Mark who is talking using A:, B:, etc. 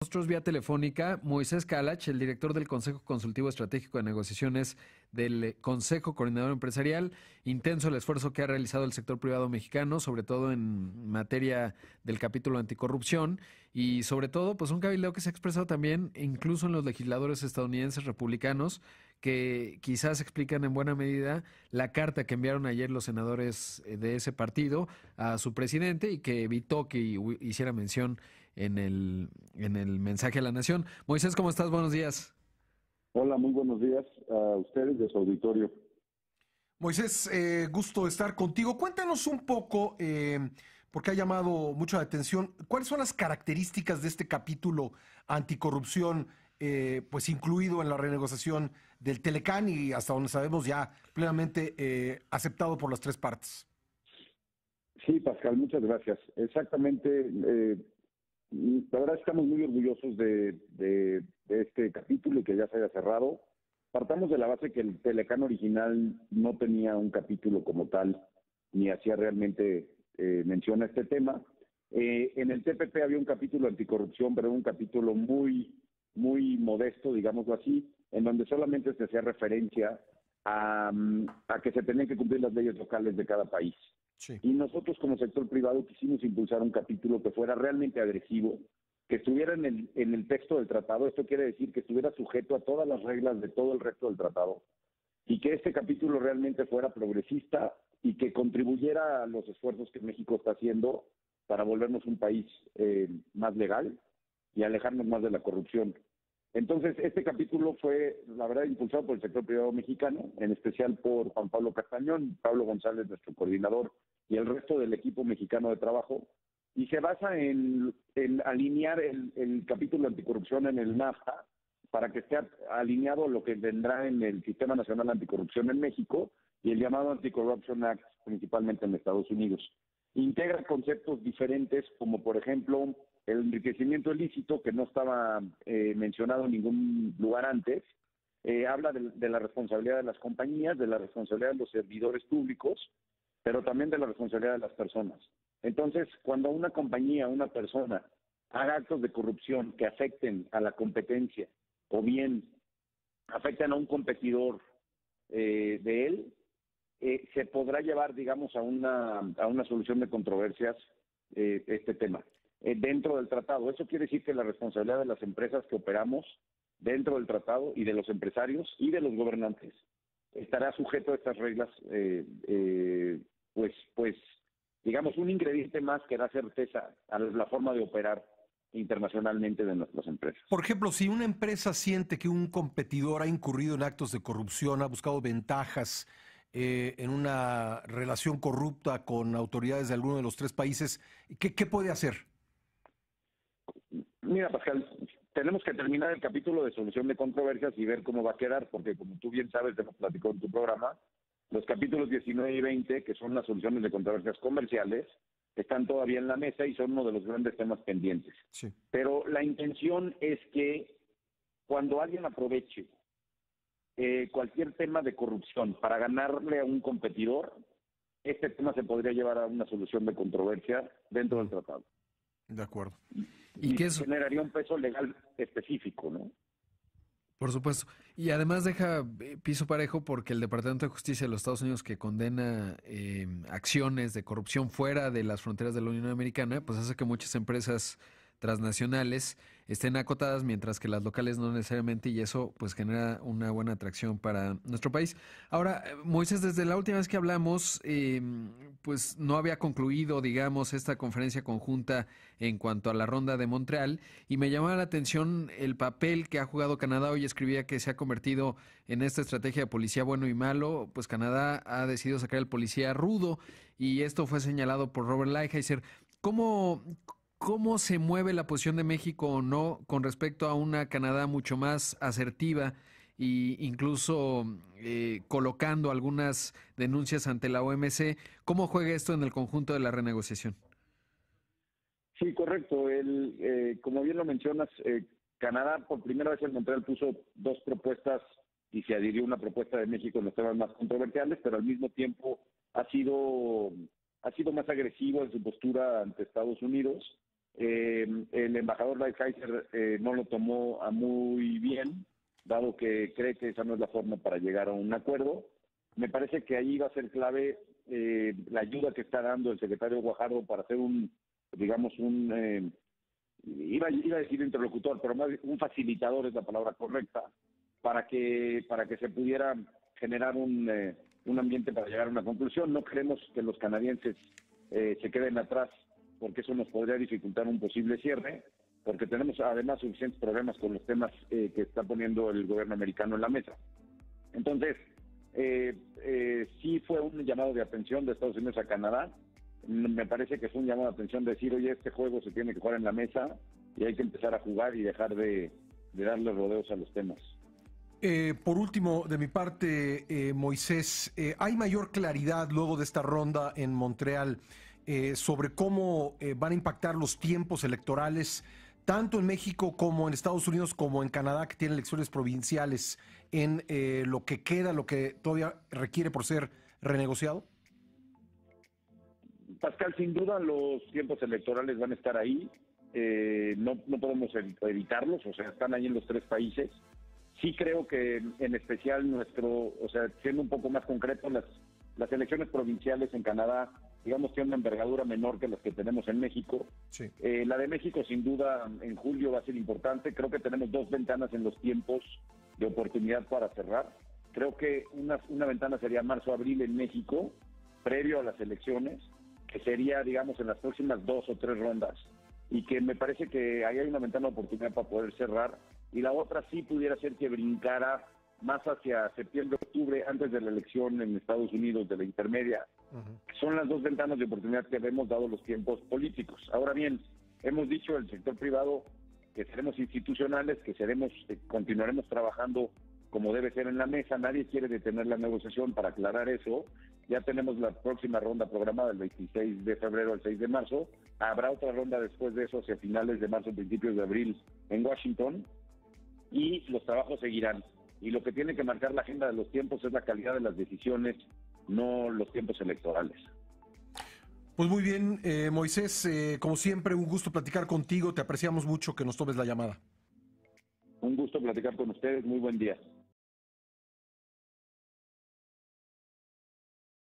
A: Nosotros vía telefónica, Moisés Kalach, el director del Consejo Consultivo Estratégico de Negociaciones del Consejo Coordinador Empresarial. Intenso el esfuerzo que ha realizado el sector privado mexicano, sobre todo en materia del capítulo anticorrupción y sobre todo, pues un cabildeo que se ha expresado también incluso en los legisladores estadounidenses republicanos que quizás explican en buena medida la carta que enviaron ayer los senadores de ese partido a su presidente y que evitó que hiciera mención en el mensaje a la nación. Moisés, ¿cómo estás? Buenos días.
B: Hola, muy buenos días a ustedes de su auditorio.
C: Moisés, gusto estar contigo. Cuéntanos un poco, porque ha llamado mucho la atención, cuáles son las características de este capítulo anticorrupción, pues incluido en la renegociación del Telecán y hasta donde sabemos ya plenamente aceptado por las tres partes.
B: Sí, Pascal, muchas gracias. Exactamente, la verdad estamos muy orgullosos de este capítulo y que ya se haya cerrado. Partamos de la base que el Telecán original no tenía un capítulo como tal, ni hacía realmente mención a este tema. En el TPP había un capítulo anticorrupción, pero un capítulo muy modesto, digámoslo así, en donde solamente se hacía referencia a que se tenían que cumplir las leyes locales de cada país.
C: Sí.
B: Y nosotros como sector privado quisimos impulsar un capítulo que fuera realmente agresivo, que estuviera en el texto del tratado. Esto quiere decir que estuviera sujeto a todas las reglas de todo el resto del tratado y que este capítulo realmente fuera progresista y que contribuyera a los esfuerzos que México está haciendo para volvernos un país más legal y alejarnos más de la corrupción. Entonces, este capítulo fue, la verdad, impulsado por el sector privado mexicano, en especial por Juan Pablo Castañón, Pablo González, nuestro coordinador, y el resto del equipo mexicano de trabajo, y se basa en alinear el capítulo anticorrupción en el NAFTA para que esté alineado a lo que vendrá en el Sistema Nacional Anticorrupción en México y el llamado Anti-Corruption Act, principalmente en Estados Unidos. Integra conceptos diferentes, como por ejemplo el enriquecimiento ilícito, que no estaba mencionado en ningún lugar antes. Habla de la responsabilidad de las compañías, de la responsabilidad de los servidores públicos, pero también de la responsabilidad de las personas. Entonces, cuando una compañía, una persona, haga actos de corrupción que afecten a la competencia o bien afecten a un competidor de él, se podrá llevar, digamos, a una solución de controversias este tema dentro del tratado. Eso quiere decir que la responsabilidad de las empresas que operamos dentro del tratado y de los empresarios y de los gobernantes estará sujeto a estas reglas, pues, digamos, un ingrediente más que da certeza a la forma de operar internacionalmente de nuestras empresas.
C: Por ejemplo, si una empresa siente que un competidor ha incurrido en actos de corrupción, ha buscado ventajas en una relación corrupta con autoridades de alguno de los tres países, ¿qué puede hacer?
B: Mira, Pascal, tenemos que terminar el capítulo de solución de controversias y ver cómo va a quedar, porque como tú bien sabes, te hemos platicado en tu programa, los capítulos 19 y 20, que son las soluciones de controversias comerciales, están todavía en la mesa y son uno de los grandes temas pendientes.
C: Sí.
B: Pero la intención es que cuando alguien aproveche cualquier tema de corrupción para ganarle a un competidor, este tema se podría llevar a una solución de controversia dentro del tratado.
C: De acuerdo.
A: Y
B: Y
A: que es,
B: generaría un peso legal específico, ¿no?
A: por supuesto. Y además deja piso parejo porque el Departamento de Justicia de los Estados Unidos que condena acciones de corrupción fuera de las fronteras de la Unión Americana, pues hace que muchas empresas transnacionales estén acotadas, mientras que las locales no necesariamente, y eso pues genera una buena atracción para nuestro país. Ahora, Moisés, desde la última vez que hablamos, pues no había concluido, digamos, esta conferencia conjunta en cuanto a la ronda de Montreal, y me llamaba la atención el papel que ha jugado Canadá. Hoy escribía que se ha convertido en esta estrategia de policía bueno y malo. Pues Canadá ha decidido sacar el policía rudo, y esto fue señalado por Robert Lighthizer. ¿Cómo, ¿Cómo se mueve la posición de México o no con respecto a una Canadá mucho más asertiva e incluso colocando algunas denuncias ante la OMC? ¿Cómo juega esto en el conjunto de la renegociación?
B: Sí, correcto. Como bien lo mencionas, Canadá por primera vez en Montreal puso dos propuestas y se adhirió una propuesta de México en los temas más controversiales, pero al mismo tiempo ha sido más agresivo en su postura ante Estados Unidos. El embajador Lighthizer no lo tomó a muy bien, dado que cree que esa no es la forma para llegar a un acuerdo. Me parece que ahí va a ser clave la ayuda que está dando el secretario Guajardo para hacer iba a decir interlocutor, pero más un facilitador es la palabra correcta, para que se pudiera generar un ambiente para llegar a una conclusión. No queremos que los canadienses se queden atrás, porque eso nos podría dificultar un posible cierre, porque tenemos además suficientes problemas con los temas que está poniendo el gobierno americano en la mesa. Entonces, sí fue un llamado de atención de Estados Unidos a Canadá. Me parece que fue un llamado de atención de decir, oye, este juego se tiene que jugar en la mesa y hay que empezar a jugar y dejar de darle rodeos a los temas.
C: Por último, de mi parte, Moisés, ¿hay mayor claridad luego de esta ronda en Montreal sobre cómo van a impactar los tiempos electorales, tanto en México como en Estados Unidos, como en Canadá, que tiene elecciones provinciales, en lo que queda, lo que todavía requiere por ser renegociado?
B: Pascal, sin duda los tiempos electorales van a estar ahí. No podemos evitarlos, o sea, están ahí en los tres países. Sí creo que en especial siendo un poco más concreto, las elecciones provinciales en Canadá, digamos, tienen una envergadura menor que las que tenemos en México.
C: Sí.
B: La de México, sin duda, en julio va a ser importante. Creo que tenemos dos ventanas en los tiempos de oportunidad para cerrar. Creo que una ventana sería marzo-abril en México, previo a las elecciones, que sería, digamos, en las próximas 2 o 3 rondas, y que me parece que ahí hay una ventana de oportunidad para poder cerrar, y la otra sí pudiera ser que brincara más hacia septiembre-octubre, antes de la elección en Estados Unidos, de la intermedia. Son las dos ventanas de oportunidad que hemos dado los tiempos políticos. Ahora bien, hemos dicho el sector privado que seremos institucionales, que continuaremos trabajando como debe ser en la mesa. Nadie quiere detener la negociación. Para aclarar eso, ya tenemos la próxima ronda programada el 26 de febrero al 6 de marzo. Habrá otra ronda después de eso, hacia finales de marzo, principios de abril, en Washington, y los trabajos seguirán. Y lo que tiene que marcar la agenda de los tiempos es la calidad de las decisiones, no los tiempos electorales.
C: Pues muy bien, Moisés, como siempre, un gusto platicar contigo. Te apreciamos mucho que nos tomes la llamada.
B: Un gusto platicar con ustedes. Muy buen día.